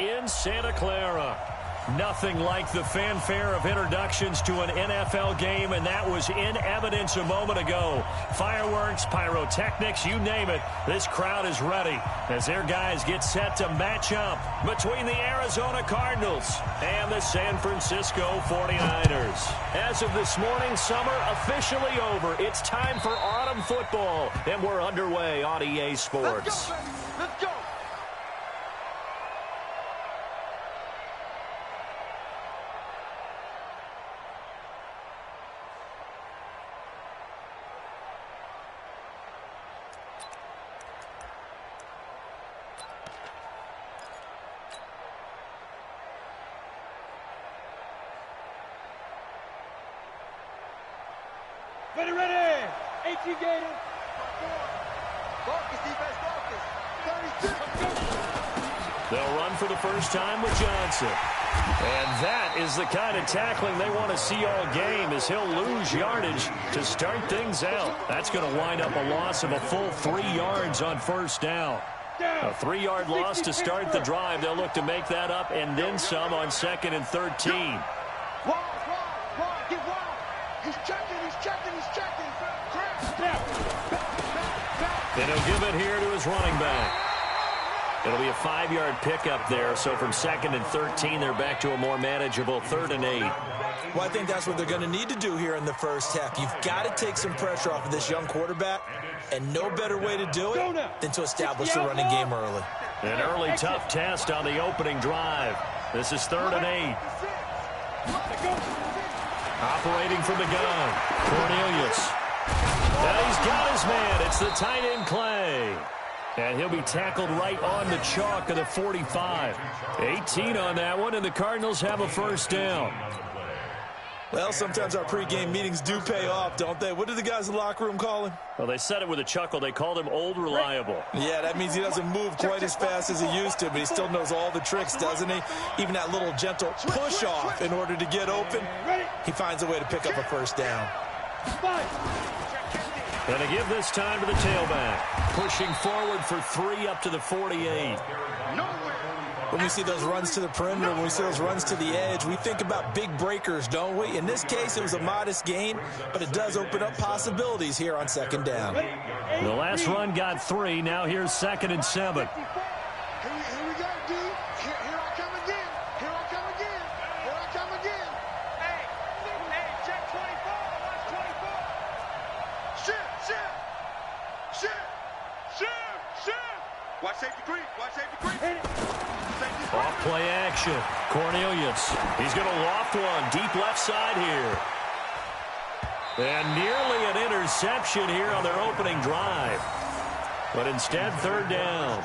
in Santa Clara. Nothing like the fanfare of introductions to an NFL game, and that was in evidence a moment ago. Fireworks, pyrotechnics, you name it. This crowd is ready as their guys get set to match up between the Arizona Cardinals and the San Francisco 49ers. As of this morning, summer officially over. It's time for autumn football, and we're underway on EA Sports. Let's go. Ready. 18 Gators. Focus, defense, focus. 32. They'll run for the first time with Johnson. And that is the kind of tackling they want to see all game, as he'll lose yardage to start things out. That's going to wind up a loss of a full 3 yards on first down. A 3-yard loss to start the drive. They'll look to make that up and then some on 2nd and 13. Get wild. He's checking. And he'll give it here to his running back. It'll be a 5-yard pickup there. So from 2nd and 13, they're back to a more manageable 3rd and 8. Well, I think that's what they're going to need to do here in the first half. You've got to take some pressure off of this young quarterback, and no better way to do it than to establish the running game early. An early tough test on the opening drive. This is 3rd and 8. Operating from the gun, Cornelius. And he's got his man. It's the tight end Clay. And he'll be tackled right on the chalk of the 45. 18 on that one, and the Cardinals have a first down. Well, sometimes our pregame meetings do pay off, don't they? What did the guys in the locker room call him? Well, they said it with a chuckle. They called him Old Reliable. Yeah, that means he doesn't move quite as fast as he used to, but he still knows all the tricks, doesn't he? Even that little gentle push-off in order to get open, he finds a way to pick up a first down. And they give this time to the tailback. Pushing forward for 3 up to the 48. When we see those runs to the perimeter, when we see those runs to the edge, we think about big breakers, don't we? In this case, it was a modest gain, but it does open up possibilities here on 2nd down. The last run got 3. Now here's 2nd and 7. Here we go, D. Here I come again. Hey, check 24. Watch 24. Shoot. Watch safety creep. Off play action. Cornelius. He's going to loft one deep left side here. And nearly an interception here on their opening drive. But instead, 3rd down.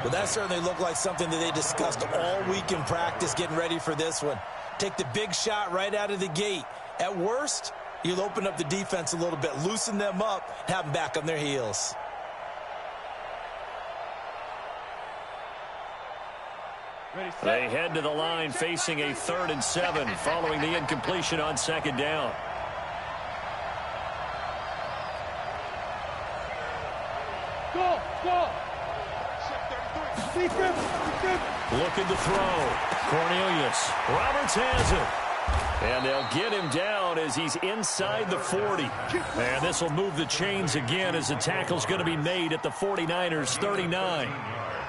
Well, that certainly looked like something that they discussed all week in practice getting ready for this one. Take the big shot right out of the gate. At worst, you'll open up the defense a little bit, loosen them up, and have them back on their heels. They head to the line facing a 3rd and 7 following the incompletion on 2nd down. Go. Looking to throw. Cornelius. Roberts has it. And they'll get him down as he's inside the 40. And this will move the chains again as the tackle's going to be made at the 49ers 39.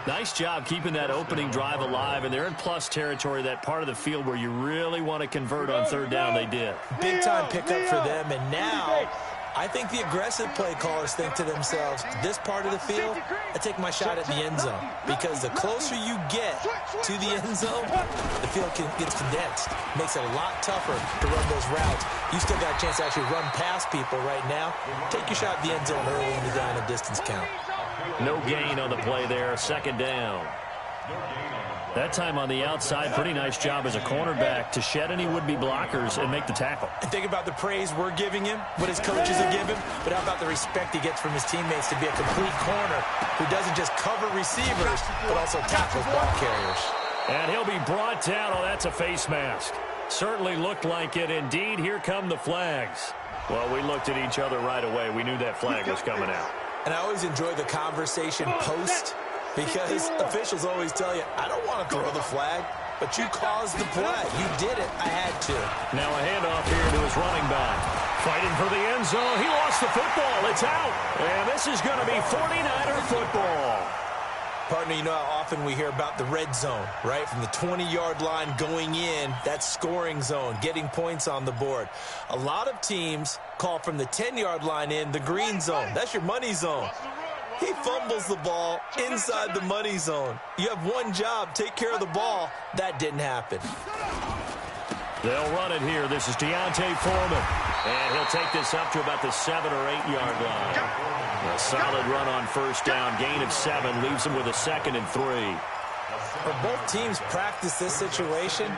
Nice job keeping that opening drive alive, and they're in plus territory, that part of the field where you really want to convert on 3rd down. They did. Big-time pickup for them, and now I think the aggressive play callers think to themselves, this part of the field, I take my shot at the end zone, because the closer you get to the end zone, the field gets condensed. Makes it a lot tougher to run those routes. You still got a chance to actually run past people right now. Take your shot at the end zone early in the down and distance count. No gain on the play there, 2nd down. That time on the outside, pretty nice job as a cornerback to shed any would-be blockers and make the tackle. And think about the praise we're giving him, what his coaches have given, but how about the respect he gets from his teammates to be a complete corner who doesn't just cover receivers, but also tackles block carriers. And he'll be brought down. Oh, that's a face mask. Certainly looked like it. Indeed, here come the flags. Well, we looked at each other right away. We knew that flag was coming out. And I always enjoy the conversation post because officials always tell you, I don't want to throw the flag, but you caused the play. You did it. I had to. Now a handoff here to his running back. Fighting for the end zone. He lost the football. It's out. And this is going to be 49er football. Partner, you know how often we hear about the red zone, right? From the 20-yard line going in, that scoring zone, getting points on the board. A lot of teams call from the 10-yard line in the green zone. That's your money zone. He fumbles the ball inside the money zone. You have one job, take care of the ball. That didn't happen. They'll run it here. This is Deontay Foreman. And he'll take this up to about the 7 or 8 yard line. A solid run on first down. Gain of 7 leaves him with a 2nd and 3. Well, both teams practice this situation.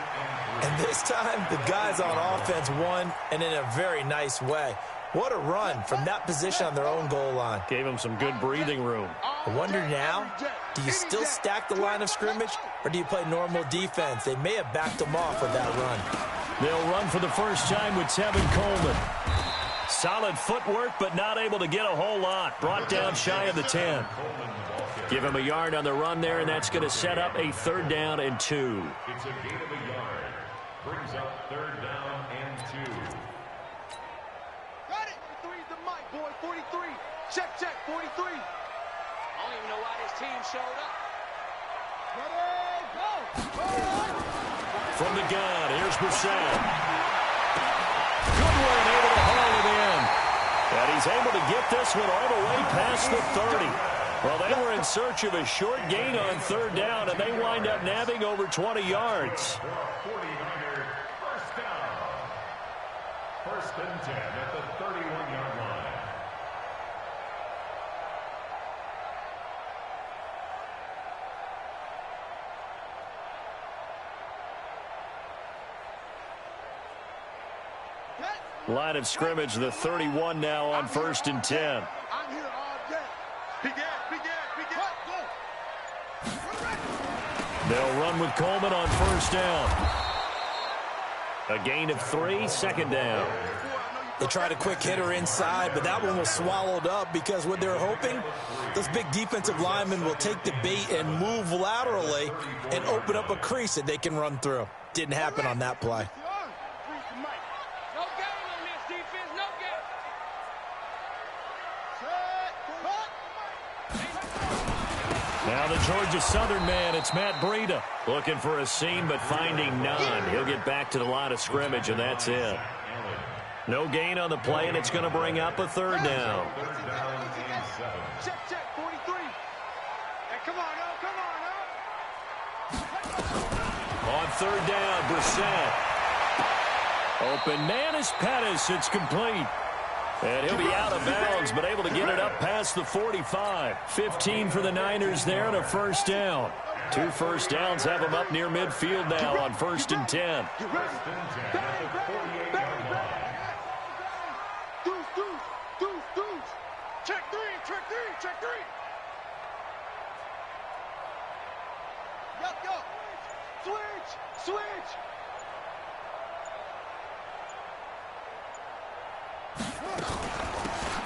And this time, the guys on offense won, and in a very nice way. What a run from that position on their own goal line. Gave him some good breathing room. I wonder now, do you still stack the line of scrimmage, or do you play normal defense? They may have backed them off with that run. They'll run for the first time with Tevin Coleman. Solid footwork, but not able to get a whole lot. Brought down shy of the 10. Give him a yard on the run there, and that's going to set up a 3rd down and 2. It's a gain of a yard. Brings up 3rd down and 2. Got it. 43's the mic, boy. 43. Check, 43. I don't even know why this team showed up. Ready, go. From the gun, here's Brissett. Good one, able to haul it in. And he's able to get this one all the way past the 30. Well, they were in search of a short gain on 3rd down, and they wind up nabbing over 20 yards. 49er first down. 1st and 10 at the 31-yard line. Line of scrimmage, the 31 now on 1st and 10. I'm here all day. Begin. They'll run with Coleman on 1st down. A gain of 3, 2nd down. They tried a quick hitter inside, but that one was swallowed up because what they're hoping, those big defensive linemen will take the bait and move laterally and open up a crease that they can run through. Didn't happen on that play. Now the Georgia Southern man, it's Matt Breida. Looking for a seam, but finding none. He'll get back to the line of scrimmage, and that's it. No gain on the play, and it's going to bring up a 3rd down. Check, 43. Hey, come on, On 3rd down, Brissett. Open man is Pettis. It's complete. And he'll be out of bounds, but able to get it up past the 45. 15 for the Niners there and a 1st down. 2 first downs have them up near midfield now on 1st and 10. Check three. Yo. Switch.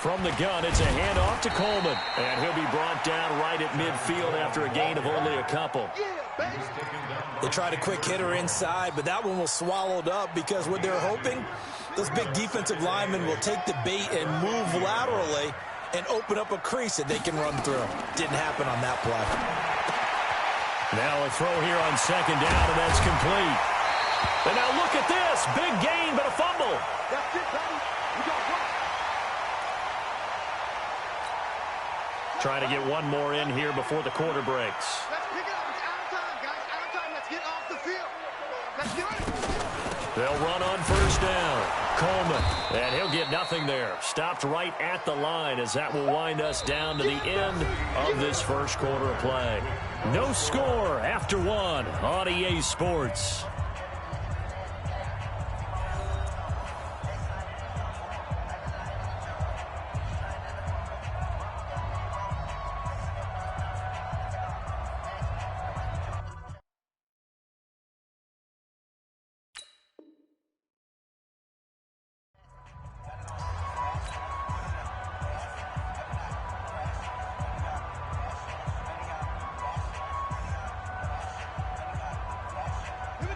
From the gun, it's a handoff to Coleman. And he'll be brought down right at midfield after a gain of only a couple. They tried a quick hitter inside, but that one was swallowed up because what they're hoping, those big defensive linemen will take the bait and move laterally and open up a crease that they can run through. Didn't happen on that play. Now a throw here on 2nd down, and that's complete. And now look at this. Big gain, but a fumble. That's it, buddy. We got one. Trying to get one more in here before the quarter breaks. Let's pick it up. It's out of time, guys. Out of time. Let's get off the field. Let's get it. They'll run on 1st down. Coleman, and he'll get nothing there. Stopped right at the line as that will wind us down to the end of this 1st quarter of play. No score after 1 on EA Sports.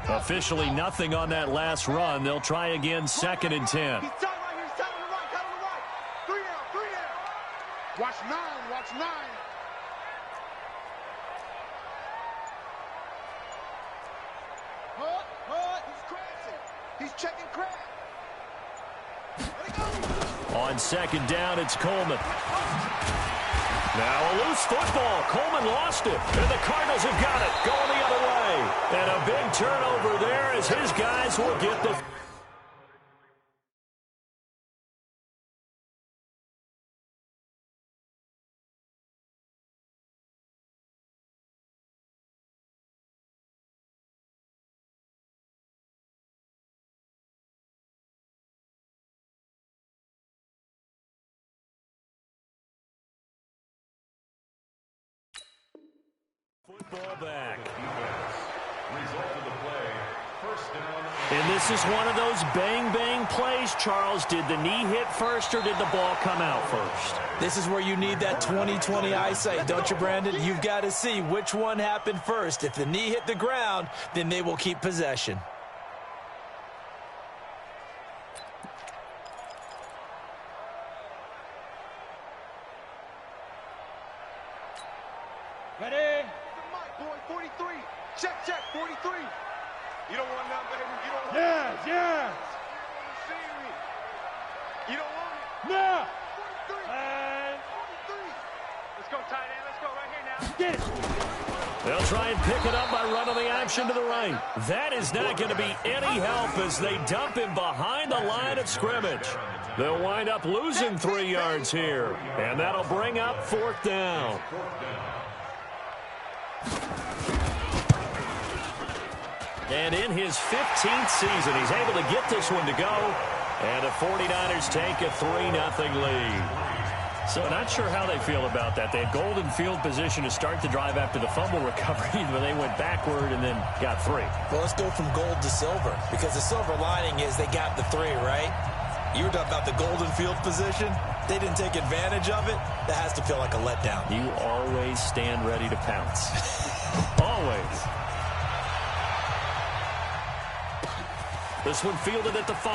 Officially nothing on that last run. They'll try again, 2nd and 10. He's tight right here. He's tight on the right. Tight on the right. 3 down. 3 down. Watch 9. Watch 9. He's crashing. He's checking crash. Let it go. On 2nd down, it's Coleman. Now a loose football. Coleman lost it. And the Cardinals have got it. Going the other way. And a big turnover there as his guys will get the... Football back. Result of the play, 1st down. And this is one of those bang-bang plays, Charles. Did the knee hit first or did the ball come out first? This is where you need that 20/20 eyesight, don't you, Brandon? You've got to see which one happened first. If the knee hit the ground, then they will keep possession. Ready? Boy, 43. Check, 43. You don't want none, baby. You don't want it. Yes. You don't want it. No. 43. 43. Let's go, tight end. Let's go right here now. Get it. They'll try and pick it up by running the action to the right. That is not going to be any help as they dump him behind the line of scrimmage. They'll wind up losing 3 yards here, and that'll bring up 4th down. And in his 15th season, he's able to get this one to go. And the 49ers take a 3-0 lead. So not sure how they feel about that. They had golden field position to start the drive after the fumble recovery, but they went backward and then got 3. Well, let's go from gold to silver, because the silver lining is they got the 3, right? You were talking about the golden field position. They didn't take advantage of it. That has to feel like a letdown. You always stand ready to pounce. Always. This one fielded at the 5.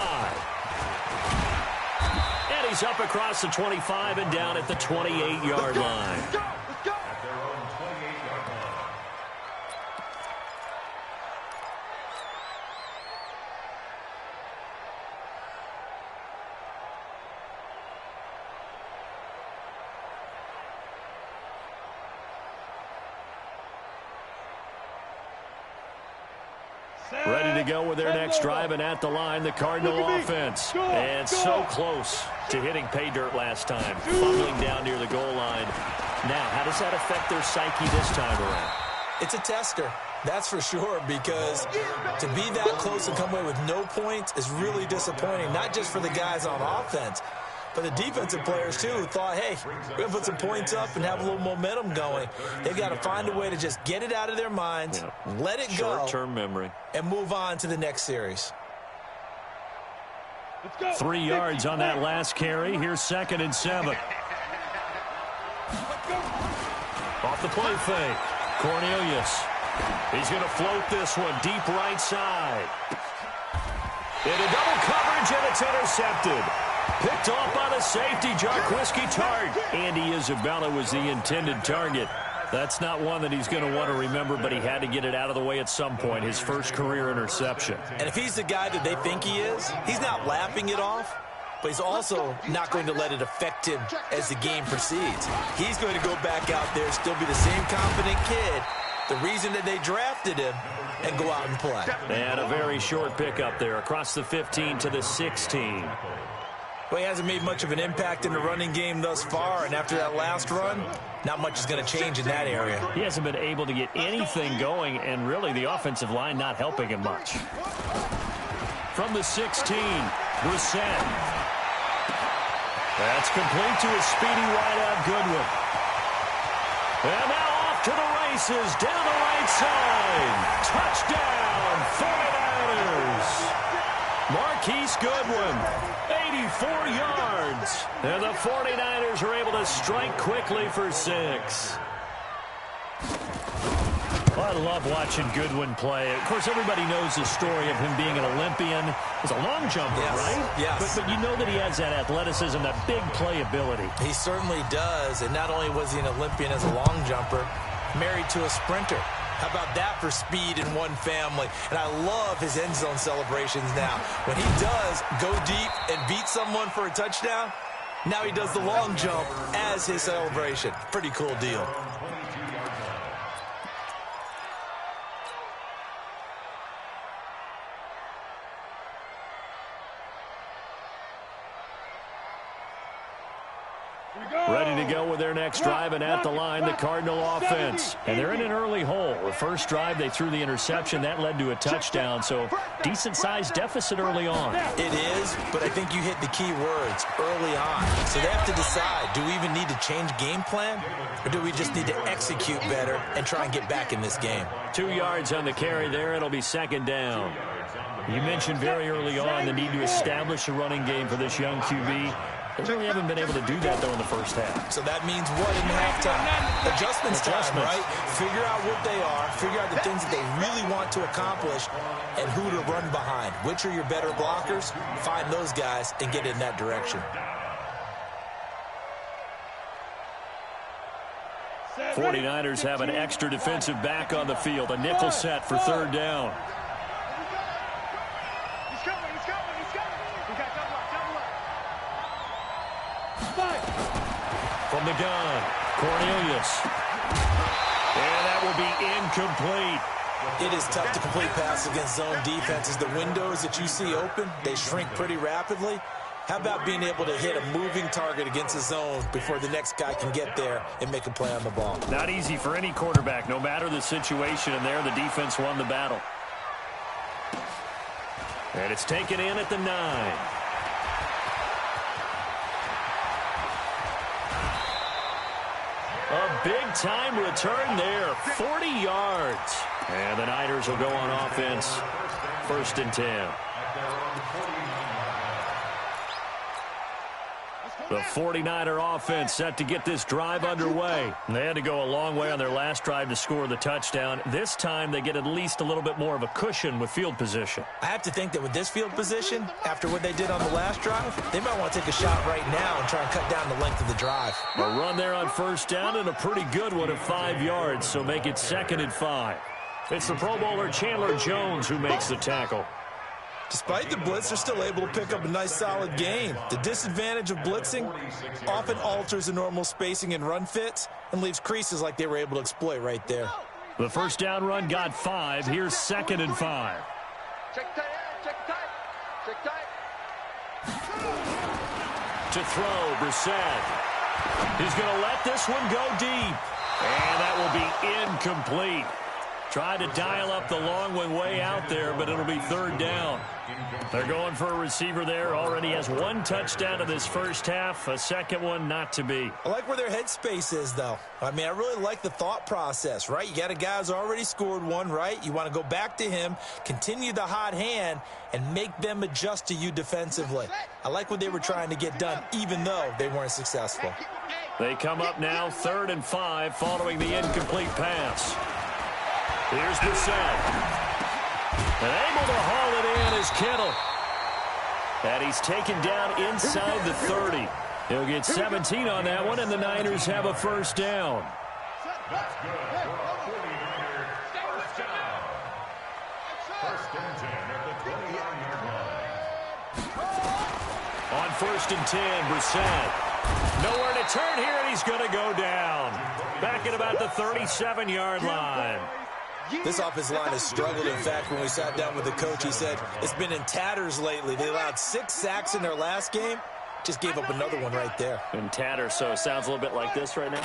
And he's up across the 25 and down at the 28-yard line. Let's go. At their own 28-yard line. Ready to go with their next drive, and at the line, the Cardinal offense. And so close to hitting pay dirt last time, fumbling down near the goal line. Now, how does that affect their psyche this time around? It's a tester, that's for sure, because to be that close and come away with no points is really disappointing, not just for the guys on offense, but the defensive players, too, who thought, hey, we're going to put some points up and have a little momentum going. They've got to find a way to just get it out of their minds, let it go, short-term memory, and move on to the next series. 3 yards on that last carry. Here's 2nd and 7. Off the play fake. Cornelius. He's going to float this one deep right side. Into double coverage, and it's intercepted. Picked off by the safety, Jarquiski Tart. Andy Isabella was the intended target. That's not one that he's going to want to remember, but he had to get it out of the way at some point, his first career interception. And if he's the guy that they think he is, he's not laughing it off, but he's also not going to let it affect him as the game proceeds. He's going to go back out there, still be the same confident kid, the reason that they drafted him, and go out and play. And a very short pickup there across the 15 to the 16. Well, he hasn't made much of an impact in the running game thus far, and after that last run, not much is going to change in that area. He hasn't been able to get anything going, and really the offensive line not helping him much. From the 16, Brissett. That's complete to a speedy wideout Goodwin. And now off to the races, down the right side. Touchdown, 49ers. Marquise Goodwin, 84 yards. And the 49ers are able to strike quickly for 6. I love watching Goodwin play. Of course, everybody knows the story of him being an Olympian. He's a long jumper, right? Yes. But you know that he has that athleticism, that big playability. He certainly does. And not only was he an Olympian as a long jumper, married to a sprinter. How about that for speed in one family? And I love his end zone celebrations now. When he does go deep and beat someone for a touchdown, now he does the long jump as his celebration. Pretty cool deal. Ready to go with their next drive, and at the line, the Cardinal offense. And they're in an early hole. The first drive, they threw the interception. That led to a touchdown, so decent-sized deficit early on. It is, but I think you hit the key words, early on. So they have to decide, do we even need to change game plan, or do we just need to execute better and try and get back in this game? 2 yards on the carry there. It'll be second down. You mentioned very early on the need to establish a running game for this young QB. They really haven't been able to do that, though, in the first half. So that means what in halftime? Adjustments time, right? Figure out what they are, figure out the things that they really want to accomplish, and who to run behind. Which are your better blockers? Find those guys and get in that direction. 49ers have an extra defensive back on the field. A nickel set for third down. From the gun, Cornelius. And that will be incomplete. It is tough to complete passes against zone defenses. The windows that you see open, they shrink pretty rapidly. How about being able to hit a moving target against the zone before the next guy can get there and make a play on the ball? Not easy for any quarterback, no matter the situation, and there the defense won the battle. And it's taken in at the 9. A big-time return there, 40 yards. And the Niners will go on offense, 1st and 10. The 49er offense set to get this drive underway. They had to go a long way on their last drive to score the touchdown. This time they get at least a little bit more of a cushion with field position. I have to think that with this field position, after what they did on the last drive, they might want to take a shot right now and try and cut down the length of the drive. A run there on 1st down and a pretty good one of 5 yards, so make it 2nd and 5. It's the Pro Bowler Chandler Jones who makes the tackle. Despite the blitz, they're still able to pick up a nice, solid gain. The disadvantage of blitzing often alters the normal spacing and run fits and leaves creases like they were able to exploit right there. The 1st down run got 5. Here's 2nd and 5. Check tight, check tight, check tight. To throw, Brissett. He's going to let this one go deep. And that will be incomplete. Tried to dial up the long one way out there, but it'll be 3rd down. They're going for a receiver there. Already has 1 touchdown in this first half. A second one not to be. I like where their headspace is, though. I mean, I really like the thought process, right? You got a guy who's already scored 1, right? You want to go back to him, continue the hot hand, and make them adjust to you defensively. I like what they were trying to get done, even though they weren't successful. They come up now 3rd and 5 following the incomplete pass. Here's Brissett. And able to haul it in is Kittle. And he's taken down inside the 30. He'll get 17 on that one, and the Niners have a 1st down. That's good for a 49er first down. 1st and 10 at the 21-yard line. On 1st and 10, Brissett. Nowhere to turn here, and he's going to go down. Back at about the 37-yard line. This offensive line has struggled. In fact, when we sat down with the coach, he said it's been in tatters lately. They allowed 6 sacks in their last game. Just gave up another one right there. In tatters, so it sounds a little bit like this right now.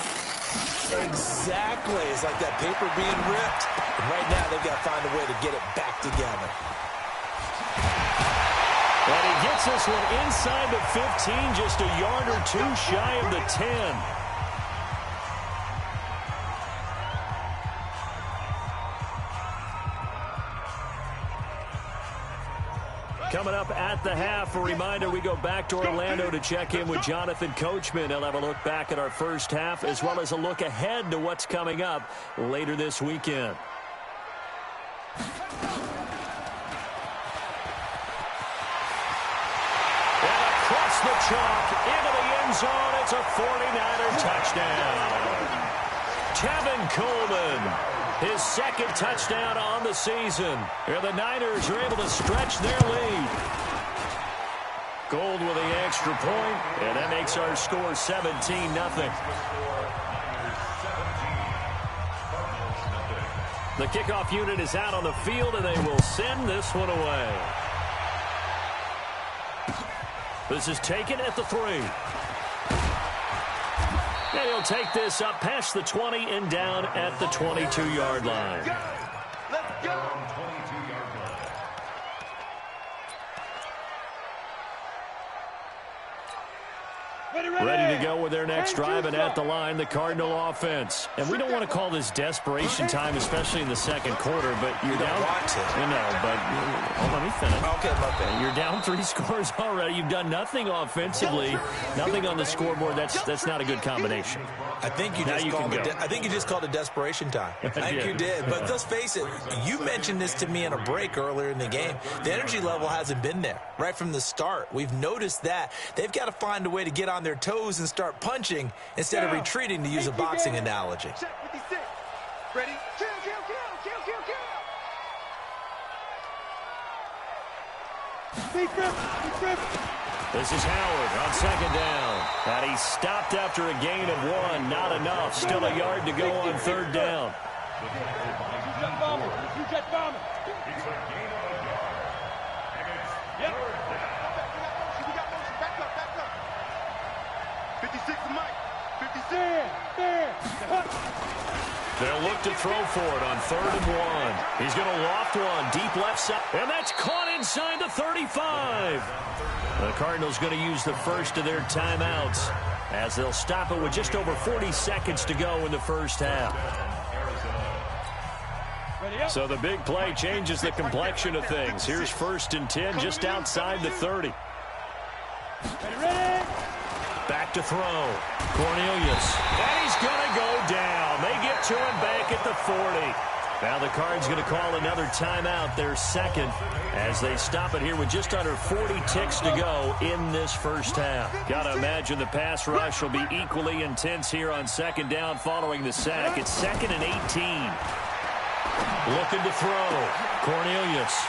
Exactly. It's like that paper being ripped. And right now, they've got to find a way to get it back together. And he gets this one inside the 15, just a yard or 2 shy of the 10. Coming up at the half, a reminder, we go back to Orlando to check in with Jonathan Coachman. He'll have a look back at our first half, as well as a look ahead to what's coming up later this weekend. chalk into the end zone. It's a 49er touchdown. Tevin Coleman, his second touchdown on the season. Here the Niners are able to stretch their lead. Gold with the extra point, and that makes our score 17-0. The kickoff unit is out on the field, and they will send this one away. This is taken at the 3. And he'll take this up past the 20 and down at the 22-yard line. Let's go. Ready to go with their next drive, and at the line, the Cardinal offense. And we don't want to call this desperation time, especially in the second quarter, but you're down. Let me finish. Okay, my bad. You're down 3 scores already. You've done nothing offensively, nothing on the scoreboard. That's not a good combination. I think you just called it desperation time. I think you did. But let's face it, you mentioned this to me in a break earlier in the game. The energy level hasn't been there right from the start. We've noticed that. They've got to find a way to get on their toes and start punching instead of retreating, to use a boxing analogy. Check 56. Ready? Kill. This is Howard on second down. And he stopped after a gain of 1. Not enough. Still a yard to go on third down. They'll look to throw for it on 3rd and 1. He's going to loft one deep left side, and that's caught inside the 35. The Cardinals going to use the first of their timeouts as they'll stop it with just over 40 seconds to go in the first half. So the big play changes the complexion of things. Here's 1st and 10 just outside the 30. Back to throw. Cornelius. And he's going to go down. They get to him back at the 40. Now the Cards going to call another timeout, their second, as they stop it here with just under 40 ticks to go in this first half. Got to imagine the pass rush will be equally intense here on second down following the sack. It's 2nd and 18. Looking to throw. Cornelius.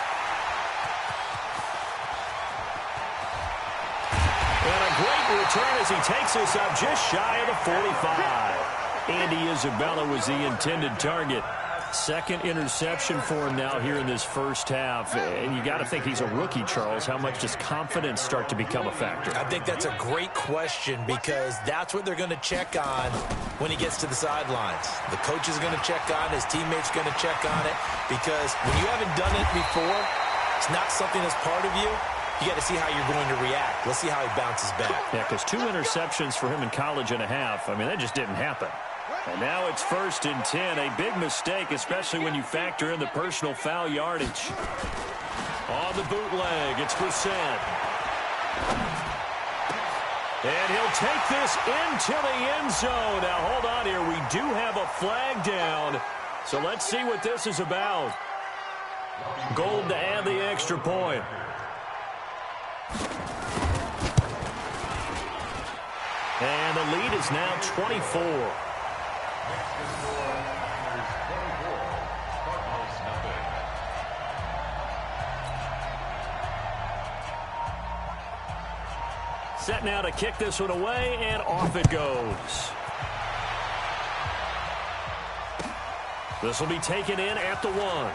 And a great return as he takes us up just shy of the 45. Andy Isabella was the intended target. Second interception for him now here in this first half. And you got to think he's a rookie, Charles. How much does confidence start to become a factor? I think that's a great question, because that's what they're going to check on when he gets to the sidelines. The coach is going to check on, his teammates going to check on it, because when you haven't done it before, it's not something that's part of you. You got to see how you're going to react. Let's see how he bounces back. Yeah, because 2 interceptions for him in college and a half. I mean, that just didn't happen. And now it's 1st and 10. A big mistake, especially when you factor in the personal foul yardage. On the bootleg, it's Brissett. And he'll take this into the end zone. Now, hold on here. We do have a flag down. So let's see what this is about. Gold to add the extra point. And the lead is now 24. Set now to kick this one away, and off it goes. This will be taken in at the 1.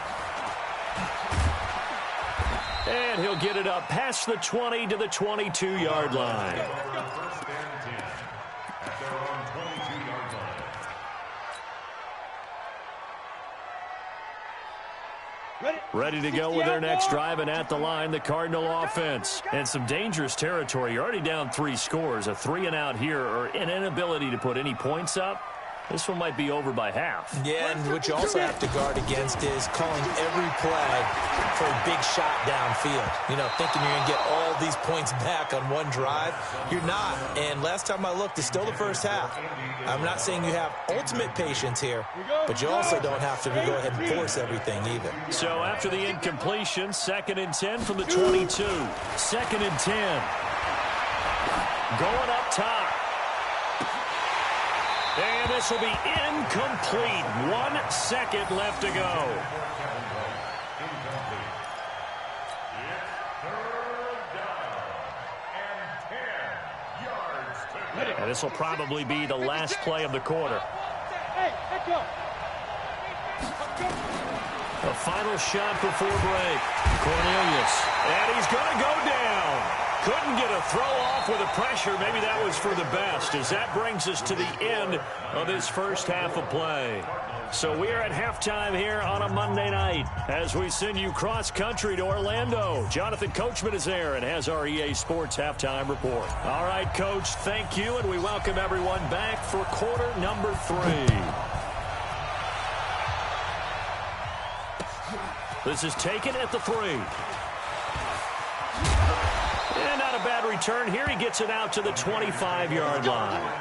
And he'll get it up past the 20 to the 22-yard line. Ready to go with their next drive, and at the line, the Cardinal offense. And some dangerous territory. You're already down 3 scores. A 3-and-out here, or an inability to put any points up. This one might be over by half. Yeah, and what you also have to guard against is calling every play for a big shot downfield. You know, thinking you're going to get all these points back on one drive. You're not. And last time I looked, it's still the first half. I'm not saying you have ultimate patience here, but you also don't have to go ahead and force everything either. So after the incompletion, 2nd and 10 from the 22. 2nd and 10. going up top. And this will be incomplete. 1 second left to go. And this will probably be the last play of the quarter. A final shot before break. Cornelius. And he's going to go down. Couldn't get a throw off with the pressure. Maybe that was for the best, as that brings us to the end of this first half of play. So we're at halftime here on a Monday night as we send you cross-country to Orlando. Jonathan Coachman is there and has our EA Sports halftime report. All right, Coach, thank you, and we welcome everyone back for quarter number 3. This is taken at the 3. And not a bad return here. He gets it out to the 25-yard line.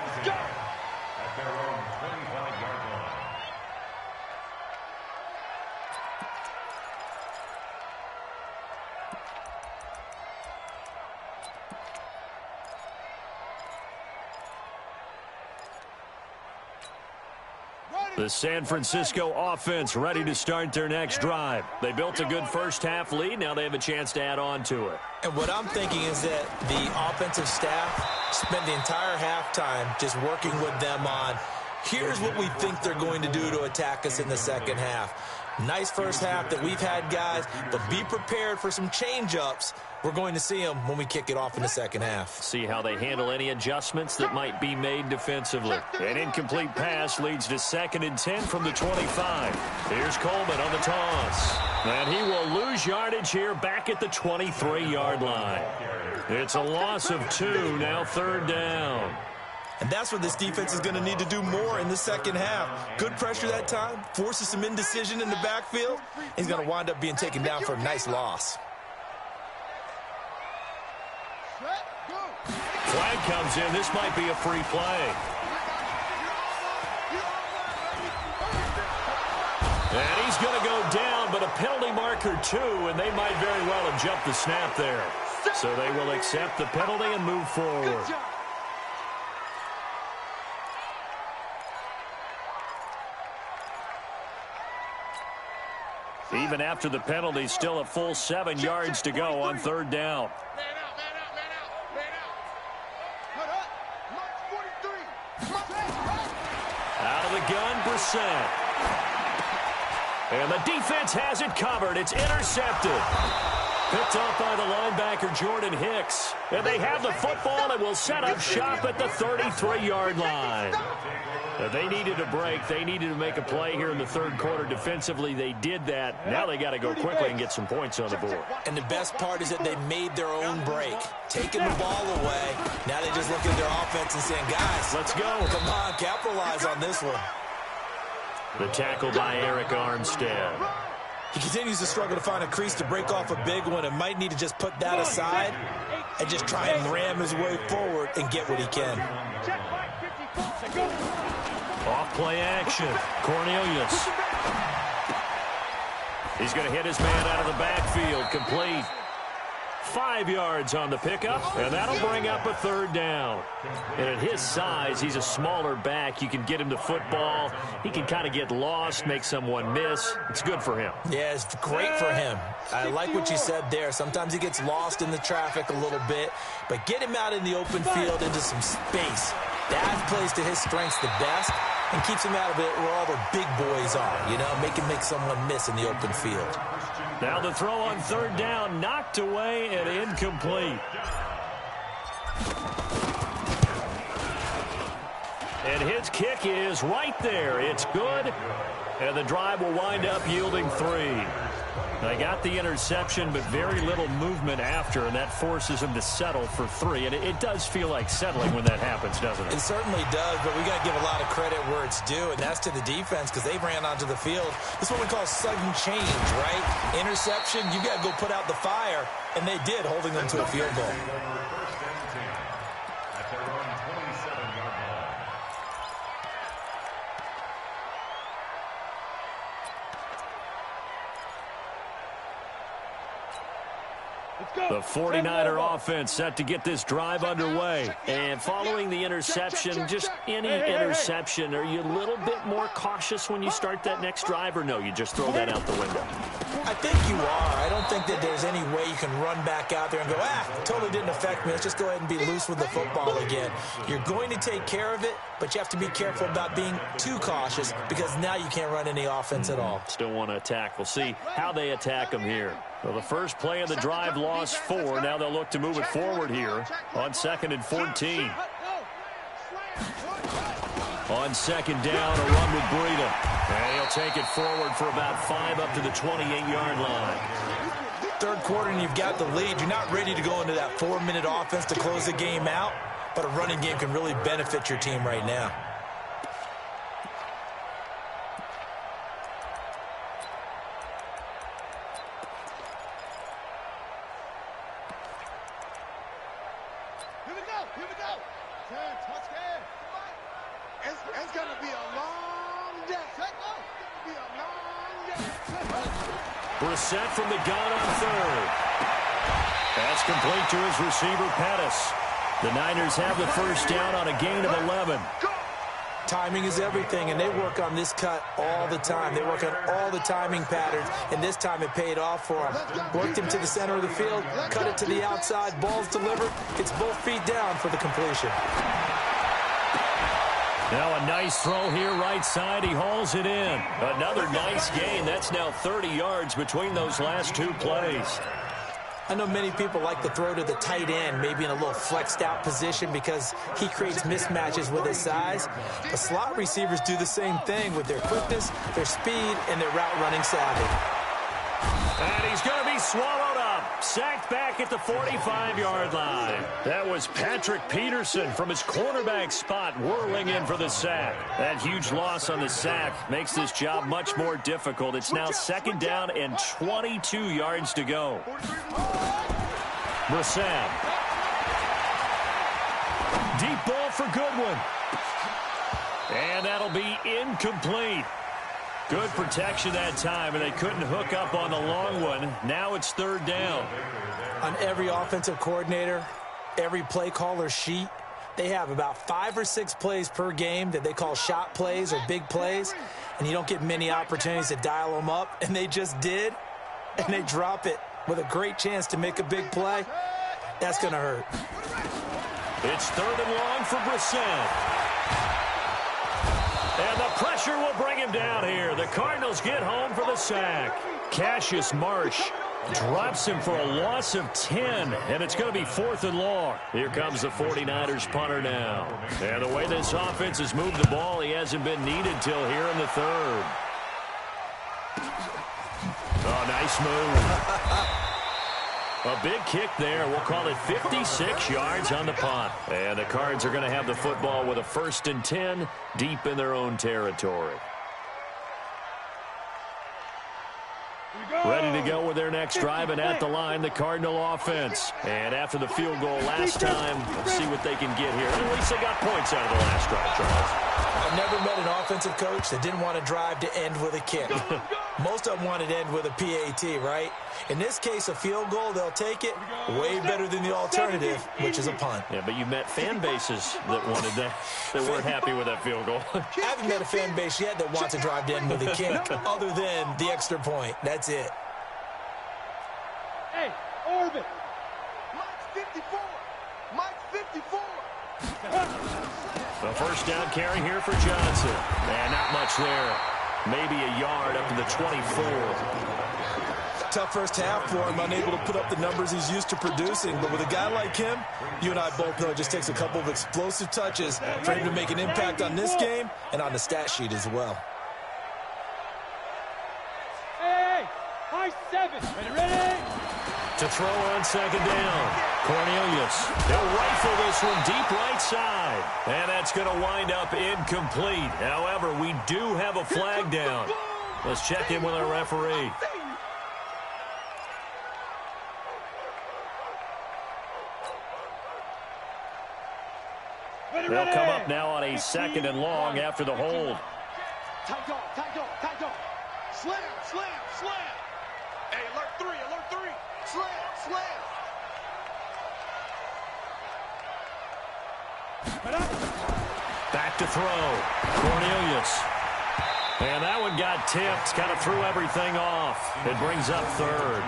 The San Francisco offense ready to start their next drive. They built a good first-half lead. Now they have a chance to add on to it. And what I'm thinking is that the offensive staff spent the entire halftime just working with them on, here's what we think they're going to do to attack us in the second half. Nice first half that we've had, guys, but be prepared for some change-ups. We're going to see them when we kick it off in the second half. See how they handle any adjustments that might be made defensively. An incomplete pass leads to 2nd and 10 from the 25. Here's Coleman on the toss. And he will lose yardage here back at the 23-yard line. It's a loss of 2, now 3rd down. And that's what this defense is going to need to do more in the second half. Good pressure that time, forces some indecision in the backfield. He's going to wind up being taken down for a nice loss. Flag comes in. This might be a free play. And he's going to go down, but a penalty marker too, and they might very well have jumped the snap there. So they will accept the penalty and move forward. Even after the penalty, still a full 7 yards to go on 3rd down. Out of the gun, Brissett. And the defense has it covered. It's intercepted. Picked off by the linebacker, Jordan Hicks. And they have the football and will set up shop at the 33-yard line. They needed a break. They needed to make a play here in the 3rd quarter. Defensively, they did that. Now they got to go quickly and get some points on the board. And the best part is that they made their own break, taking the ball away. Now they just look at their offense and saying, guys, let's go. Come on, capitalize on this one. The tackle by Eric Armstead. He continues to struggle to find a crease to break off a big one and might need to just put that aside and just try and ram his way forward and get what he can. Off play action. Cornelius. He's going to hit his man out of the backfield. Complete. 5 yards on the pickup, and that'll bring up a 3rd down. And at his size, he's a smaller back. You can get him the football. He can kind of get lost, make someone miss. It's good for him. Yeah, it's great for him. I like what you said there. Sometimes he gets lost in the traffic a little bit, but get him out in the open field into some space. That plays to his strengths the best and keeps him out of it where all the big boys are, you know, make someone miss in the open field. Now the throw on 3rd down, knocked away and incomplete. And his kick is right there. It's good. And the drive will wind up yielding 3. They got the interception, but very little movement after, and that forces him to settle for 3. And it does feel like settling when that happens, doesn't it? It certainly does, but we got to give a lot of credit where it's due, and that's to the defense because they ran onto the field. This is what we call sudden change, right? Interception, you got to go put out the fire, and they did, holding them to a field goal. The 49er offense set to get this drive underway. And following the interception, just any interception, are you a little bit more cautious when you start that next drive, or no, you just throw that out the window? I think you are. I don't think that there's any way you can run back out there and go, totally didn't affect me. Let's just go ahead and be loose with the football again. You're going to take care of it, but you have to be careful about being too cautious because now you can't run any offense at all. Still want to attack. We'll see how they attack them here. Well, the first play of the drive lost 4. Now they'll look to move it forward here on 2nd and 14. On 2nd down, a run with Breida. And he'll take it forward for about 5 up to the 28-yard line. Third quarter and you've got the lead. You're not ready to go into that 4-minute offense to close the game out, but a running game can really benefit your team right now. Here we go. It's going to be a long day. Brissett from the gun on 3rd. That's complete to his receiver, Pettis. The Niners have the first down on a gain of 11. Timing is everything, and they work on this cut all the time. They work on all the timing patterns, and this time it paid off for them. Worked him to the center of the field, cut it to the outside, ball's delivered. It's both feet down for the completion. Now a nice throw here right side. He hauls it in. Another nice gain. That's now 30 yards between those last 2 plays. I know many people like to throw to the tight end, maybe in a little flexed out position because he creates mismatches with his size. But slot receivers do the same thing with their quickness, their speed, and their route running savvy. And he's going to be swallowed up. Sacked back at the 45-yard line. That was Patrick Peterson from his cornerback spot whirling in for the sack. That huge loss on the sack makes this job much more difficult. It's now 2nd down and 22 yards to go. Brissett. Deep ball for Goodwin. And that'll be incomplete. Good protection that time, and they couldn't hook up on the long one. Now it's 3rd down. On every offensive coordinator, every play caller sheet, they have about 5 or 6 plays per game that they call shot plays or big plays, and you don't get many opportunities to dial them up, and they just did, and they drop it with a great chance to make a big play. That's going to hurt. It's 3rd and long for Brissett. And the pressure will bring him down here. The Cardinals get home for the sack. Cassius Marsh drops him for a loss of 10, and it's going to be 4th and long. Here comes the 49ers punter now. And the way this offense has moved the ball, he hasn't been needed till here in the 3rd. Oh, nice move. A big kick there. We'll call it 56 yards on the punt. And the Cards are going to have the football with a 1st and 10 deep in their own territory. Ready to go with their next drive, and at the line, the Cardinal offense. And after the field goal last time, let's see what they can get here. At least they got points out of the last drive, Charles. I've never met an offensive coach that didn't want to drive to end with a kick. Most of them wanted to end with a PAT, right? In this case, a field goal, they'll take it. Way better than the alternative, which is a punt. Yeah, but you met fan bases that wanted that, that weren't happy with that field goal. I haven't met a fan base yet that wants to drive to end with a kick, other than the extra point. That's it. Hey, Orbit. Mike's 54. Mike's 54. The first down carry here for Johnson. And not much there. Maybe a yard up to the 24. Tough first half for him, unable to put up the numbers he's used to producing. But with a guy like him, you and I both know it just takes a couple of explosive touches for him to make an impact on this game and on the stat sheet as well. Hey, high 7. Ready? To throw on second down. Cornelius. He'll rifle this one deep right side. And that's going to wind up incomplete. However, we do have a flag down. Let's check in with our referee. They'll come up now on a 2nd and long after the hold. Tight dog. Slam. Hey, alert 3. Slam. slam. Back to throw. Cornelius. And that one got tipped. Kind of threw everything off. It brings up third.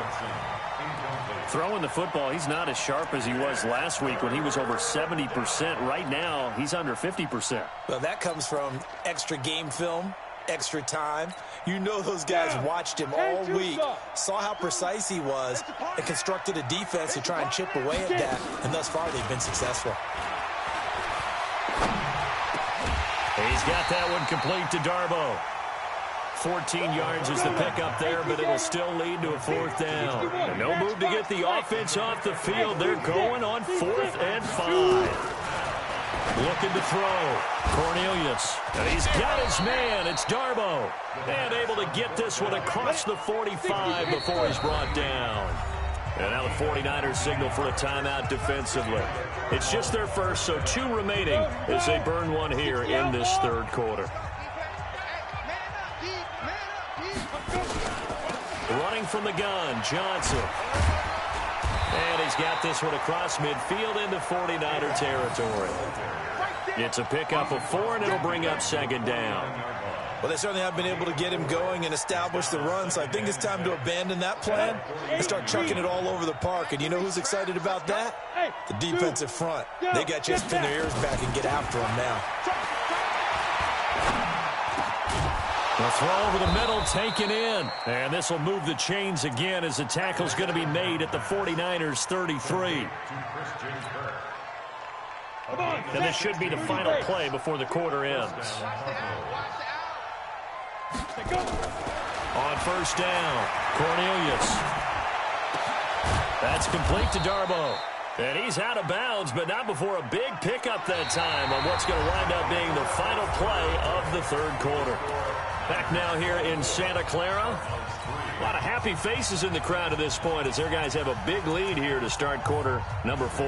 Throwing the football, he's not as sharp as he was last week when he was over 70%. Right now, he's under 50%. Well, that comes from extra game film, extra time. You know those guys watched him all week, saw how precise he was, and constructed a defense to try and chip away at that. And thus far, they've been successful. He's got that one complete to Darbo. 14 yards is the pickup there, but it'll still lead to a fourth down. And no move to get the offense off the field. They're going on 4th and 5. Looking to throw. Cornelius. And he's got his man. It's Darbo. And able to get this one across the 45 before he's brought down. And now the 49ers signal for a timeout defensively. It's just their first, so 2 remaining as they burn one here in this third quarter. Running from the gun, Johnson. And he's got this one across midfield into 49er territory. It's a pickup of 4, and it'll bring up 2nd down. Well, they certainly have been able to get him going and establish the run, so I think it's time to abandon that plan and start chucking it all over the park. And you know who's excited about that? The defensive front. They got just pin their ears back and get after him now. The throw over the middle, taken in. And this will move the chains again as the tackle's going to be made at the 49ers 33. And this should be the final play before the quarter ends. On 1st down, Cornelius. That's complete to Darbo. And he's out of bounds, but not before a big pickup that time on what's going to wind up being the final play of the third quarter. Back now here in Santa Clara. A lot of happy faces in the crowd at this point as their guys have a big lead here to start quarter number 4.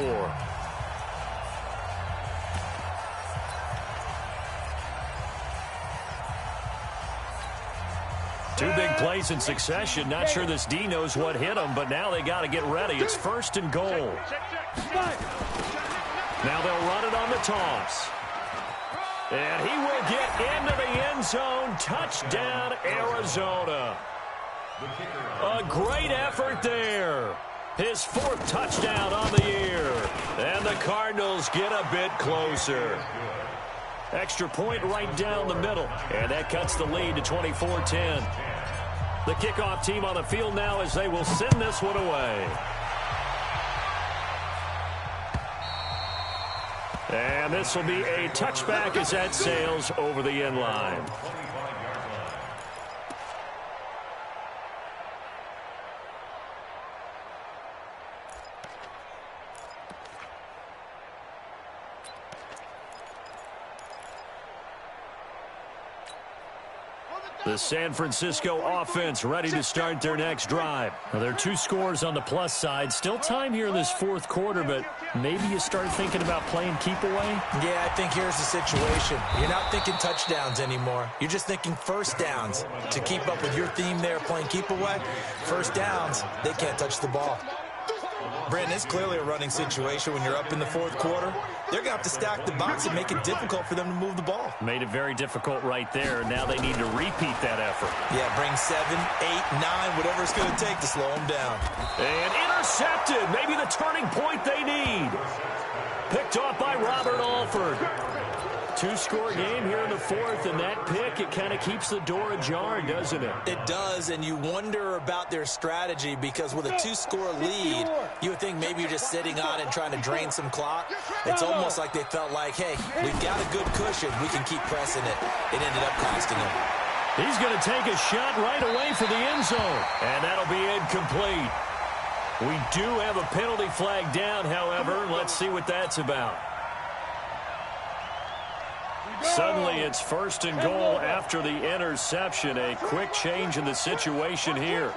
Two big plays in succession. Not sure this D knows what hit him, but now they got to get ready. It's 1st and goal. Now they'll run it on the toss. And he will get into the end zone. Touchdown, Arizona. A great effort there. His 4th touchdown on the year. And the Cardinals get a bit closer. Extra point right down the middle. And that cuts the lead to 24-10. The kickoff team on the field now as they will send this one away. And this will be a touchback as that sails over the end line. The San Francisco offense ready to start their next drive. Now, there are 2 scores on the plus side. Still time here in this 4th quarter, but maybe you start thinking about playing keep away? Yeah, I think here's the situation. You're not thinking touchdowns anymore. You're just thinking 1st downs. To keep up with your theme there, playing keep away, 1st downs, they can't touch the ball. Brandon, it's clearly a running situation when you're up in the 4th quarter. They're going to have to stack the box and make it difficult for them to move the ball. Made it very difficult right there. Now they need to repeat that effort. Yeah, bring 7, 8, 9, whatever it's going to take to slow them down. And intercepted. Maybe the turning point they need. Picked off by Robert Alford. 2-score game here in the 4th, and that pick, it kind of keeps the door ajar, doesn't it? It does, and you wonder about their strategy because with a 2-score lead, you would think maybe you're just sitting on it and trying to drain some clock. It's almost like they felt like, hey, we've got a good cushion. We can keep pressing it. It ended up costing them. He's going to take a shot right away for the end zone, and that'll be incomplete. We do have a penalty flag down, however. Let's see what that's about. Suddenly it's 1st and goal after the interception. A quick change in the situation here.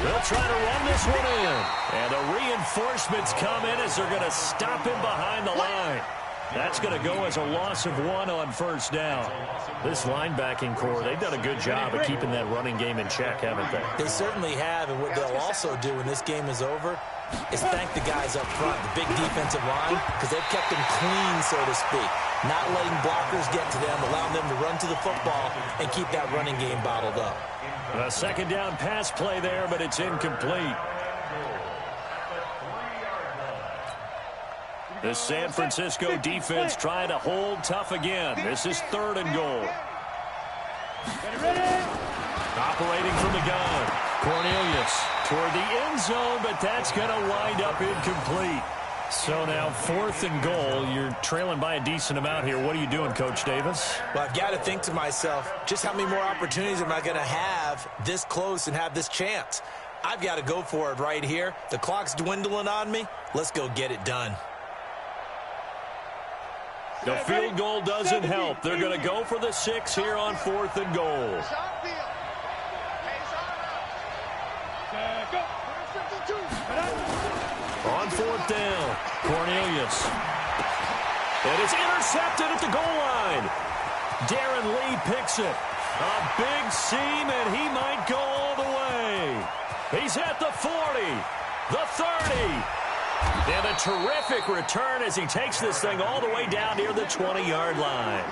They'll try to run this one in. And the reinforcements come in as they're going to stop him behind the line. That's going to go as a loss of 1 on first down. This linebacking core, they've done a good job of keeping that running game in check, haven't they? They certainly have, and what they'll also do when this game is over is thank the guys up front, the big defensive line, because they've kept them clean, so to speak. Not letting blockers get to them, allowing them to run to the football and keep that running game bottled up. A second down pass play there, but it's incomplete. The San Francisco defense trying to hold tough again. This is 3rd and goal. Operating from the gun. Cornelius toward the end zone, but that's going to wind up incomplete. So now 4th and goal. You're trailing by a decent amount here. What are you doing, Coach Davis? Well, I've got to think to myself, just how many more opportunities am I going to have this close and have this chance? I've got to go for it right here. The clock's dwindling on me. Let's go get it done. The field goal doesn't help. They're going to go for the 6 here on 4th and goal. On 4th down, Cornelius. It is intercepted at the goal line. Darren Lee picks it. A big seam, and he might go all the way. He's at the 40, the 30. And a terrific return as he takes this thing all the way down near the 20-yard line.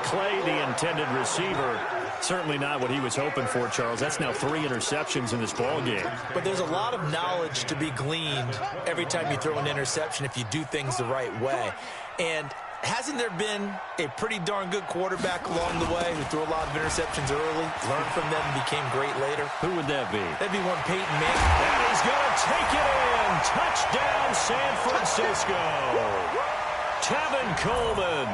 Clay, the intended receiver, certainly not what he was hoping for, Charles. That's now 3 interceptions in this ball game. But there's a lot of knowledge to be gleaned every time you throw an interception if you do things the right way. And hasn't there been a pretty darn good quarterback along the way who threw a lot of interceptions early, learned from them, and became great later? Who would that be? That'd be one Peyton Manning. And he's going to take it in. Touchdown, San Francisco. Tevin Coleman.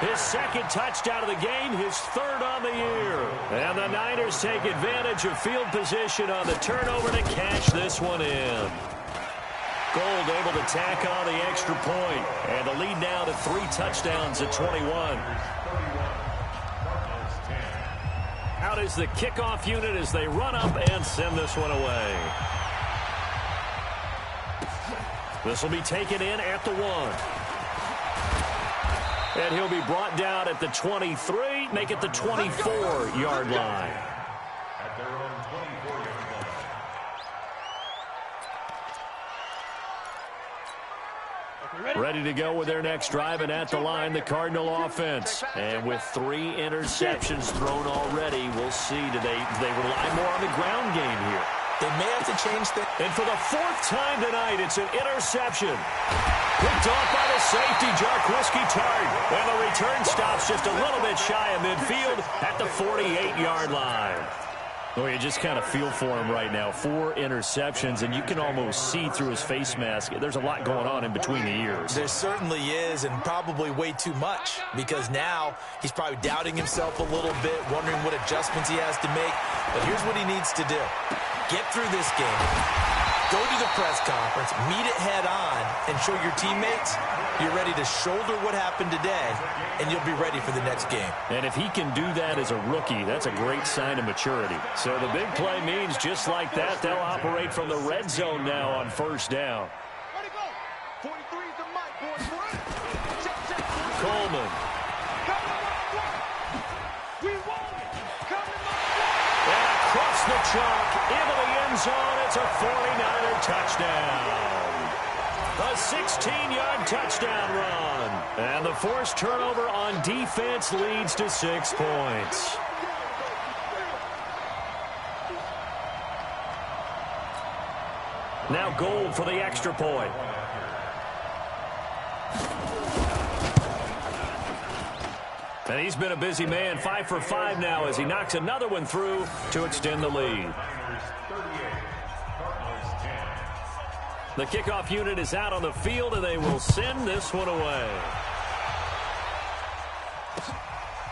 His 2nd touchdown of the game, his 3rd on the year. And the Niners take advantage of field position on the turnover to catch this one in. Gold able to tack on the extra point. And the lead now to 3 touchdowns at 21. Out is the kickoff unit as they run up and send this one away. This will be taken in at the 1. And he'll be brought down at the 23, make it the 24-yard line. At their own 24-yard line. Ready to go with their next drive, and at the line, the Cardinal offense. And with 3 interceptions thrown already, we'll see. Do they rely more on the ground game here? They may have to change things. And for the 4th time tonight, it's an interception. Picked off by the safety, Jarquiski Tart. And the return stops just a little bit shy of midfield at the 48-yard line. Oh, you just kind of feel for him right now. 4 interceptions, and you can almost see through his face mask. There's a lot going on in between the ears. There certainly is, and probably way too much, because now he's probably doubting himself a little bit, wondering what adjustments he has to make. But here's what he needs to do. Get through this game, go to the press conference, meet it head on, and show your teammates you're ready to shoulder what happened today, and you'll be ready for the next game. And if he can do that as a rookie, that's a great sign of maturity. So the big play means just like that, they'll operate from the red zone now on 1st down. Coleman. And across the chalk, into the end zone, it's a 49er touchdown. A 16-yard touchdown run. And the forced turnover on defense leads to 6 points. Now Gold for the extra point. And he's been a busy man, 5 for 5 now as he knocks another one through to extend the lead. The kickoff unit is out on the field, and they will send this one away.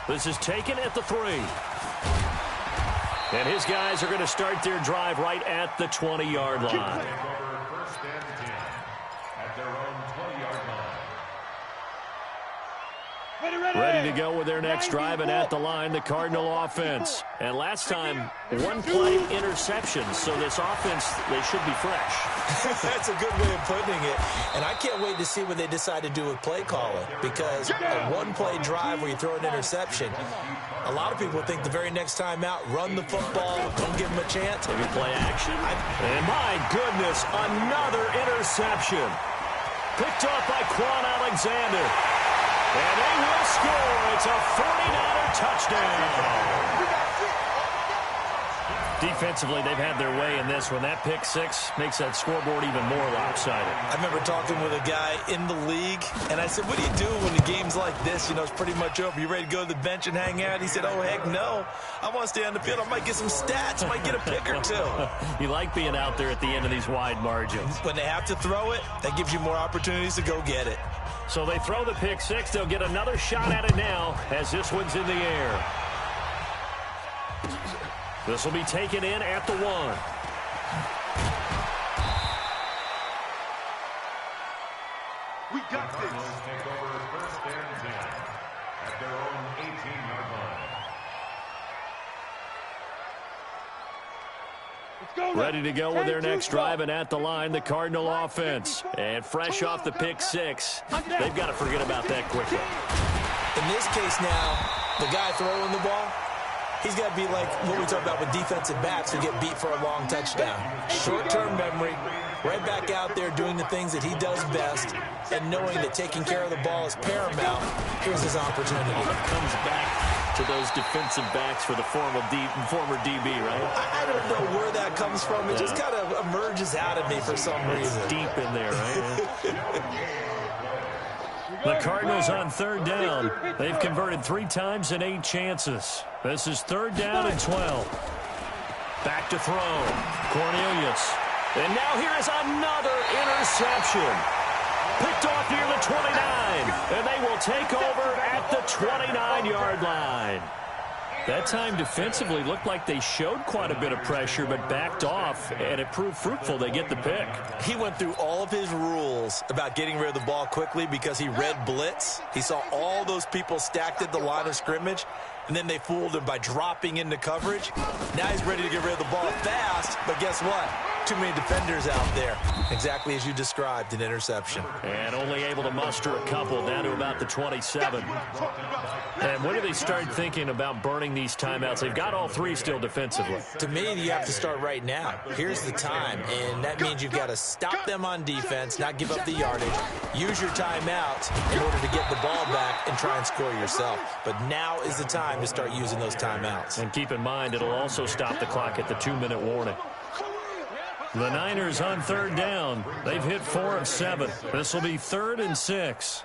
This is taken at the 3. And his guys are going to start their drive right at the 20-yard line. Ready to go with their next drive, and at the line, the Cardinal offense. And last time, one-play interceptions, so this offense, they should be fresh. That's a good way of putting it. And I can't wait to see what they decide to do with play calling, because a one-play drive where you throw an interception, a lot of people think the very next time out, run the football, don't give them a chance. Maybe play action. And my goodness, another interception. Picked off by Quan Alexander. And they will score. It's a 49er touchdown. Defensively, they've had their way in this one. That pick six makes that scoreboard even more lopsided. I remember talking with a guy in the league, and I said, what do you do when the game's like this? You know, it's pretty much over. You ready to go to the bench and hang out? He said, oh, heck no. I want to stay on the field. I might get some stats. I might get a pick or two. You like being out there at the end of these wide margins. When they have to throw it, that gives you more opportunities to go get it. So they throw the pick six. They'll get another shot at it now as this one's in the air. This will be taken in at the 1. We got this. Take over first and 10 at their own 18-yard line. Ready to go with their next drive, and at the line, the Cardinal offense. And fresh off the pick six, they've got to forget about that quickly. In this case now, the guy throwing the ball, he's got to be like what we talk about with defensive backs who get beat for a long touchdown. Short-term memory, right back out there doing the things that he does best, and knowing that taking care of the ball is paramount. Here's his opportunity. Comes back to those defensive backs for the former DB, right? I don't know where that comes from. It just kind of emerges out of me for some reason. Deep in there, right? The Cardinals on third down. They've converted 3 times in 8 chances. This is third down and 12. Back to throw. Cornelius. And now here is another interception. Picked off near the 29. And they will take over at the 29-yard line. That time defensively looked like they showed quite a bit of pressure but backed off, and it proved fruitful. They get the pick. He went through all of his rules about getting rid of the ball quickly because he read blitz. He saw all those people stacked at the line of scrimmage, and then they fooled him by dropping into coverage. Now he's ready to get rid of the ball fast, but guess what? Too many defenders out there. Exactly as you described, an interception. And only able to muster a couple down to about the 27. And when do they start thinking about burning these timeouts? They've got all 3 still defensively. To me, you have to start right now. Here's the time, and that means you've got to stop them on defense, not give up the yardage, use your timeouts in order to get the ball back and try and score yourself. But now is the time to start using those timeouts. And keep in mind, it'll also stop the clock at the 2-minute warning. The Niners on third down. They've hit 4 of 7. This will be 3rd and 6.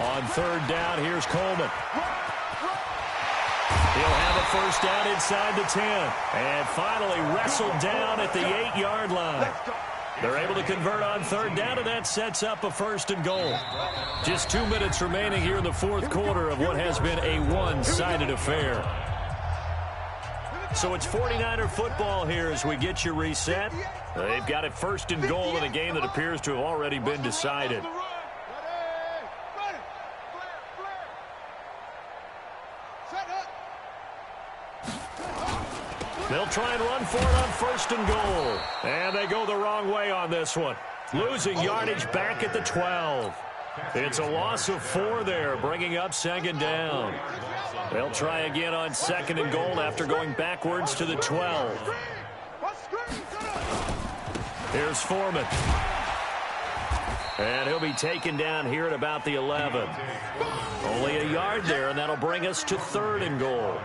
On third down, here's Coleman. He'll have a first down inside the 10. And finally wrestled down at the 8-yard line. They're able to convert on third down, and that sets up a 1st and goal. Just 2 minutes remaining here in the 4th quarter of what has been a one-sided affair. So it's 49er football here as we get you reset. They've got it 1st and goal in a game that appears to have already been decided. They'll try and run for it on 1st and goal. And they go the wrong way on this one. Losing yardage back at the 12. It's a loss of 4 there, bringing up 2nd down. They'll try again on 2nd and goal after going backwards to the 12. Here's Foreman. And he'll be taken down here at about the 11. Only a yard there, and that'll bring us to 3rd and goal.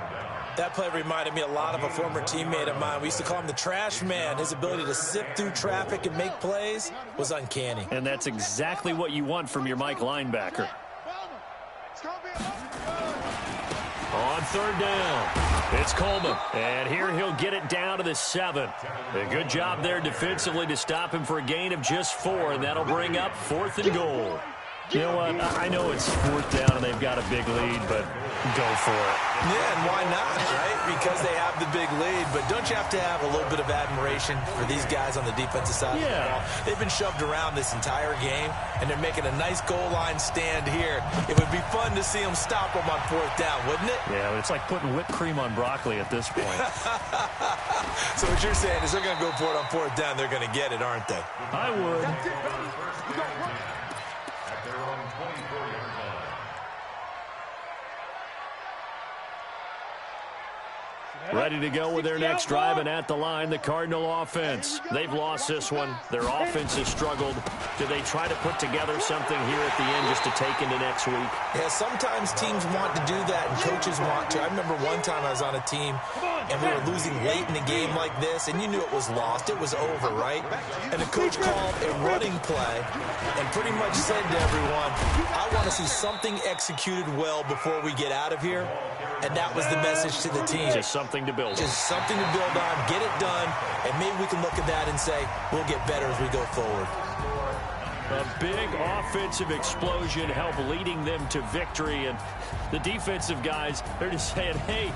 That play reminded me a lot of a former teammate of mine. We used to call him the trash man. His ability to sift through traffic and make plays was uncanny. And that's exactly what you want from your Mike linebacker. On 3rd down, it's Coleman. And here he'll get it down to the 7. A good job there defensively to stop him for a gain of just 4, and that'll bring up 4th and goal. You know what? I know it's 4th down and they've got a big lead, but go for it. Yeah, and why not, right? Because they have the big lead. But don't you have to have a little bit of admiration for these guys on the defensive side of the ball? They've been shoved around this entire game, and they're making a nice goal line stand here. It would be fun to see them stop them on 4th down, wouldn't it? Yeah, it's like putting whipped cream on broccoli at this point. So what you're saying is they're going to go for it on 4th down. They're going to get it, aren't they? I would. At their own 24-yard line. Ready to go with their next drive, and at the line, the Cardinal offense. They've lost this one. Their offense has struggled. Do they try to put together something here at the end just to take into next week? Yeah, sometimes teams want to do that, and coaches want to. I remember one time I was on a team, and we were losing late in a game like this, and you knew it was lost. It was over, right? And the coach called a running play and pretty much said to everyone, I want to see something executed well before we get out of here. And that was the message to the team. Just something to build on. Just something to build on, get it done, and maybe we can look at that and say, we'll get better as we go forward. A big offensive explosion helped leading them to victory, and the defensive guys, they're just saying, hey,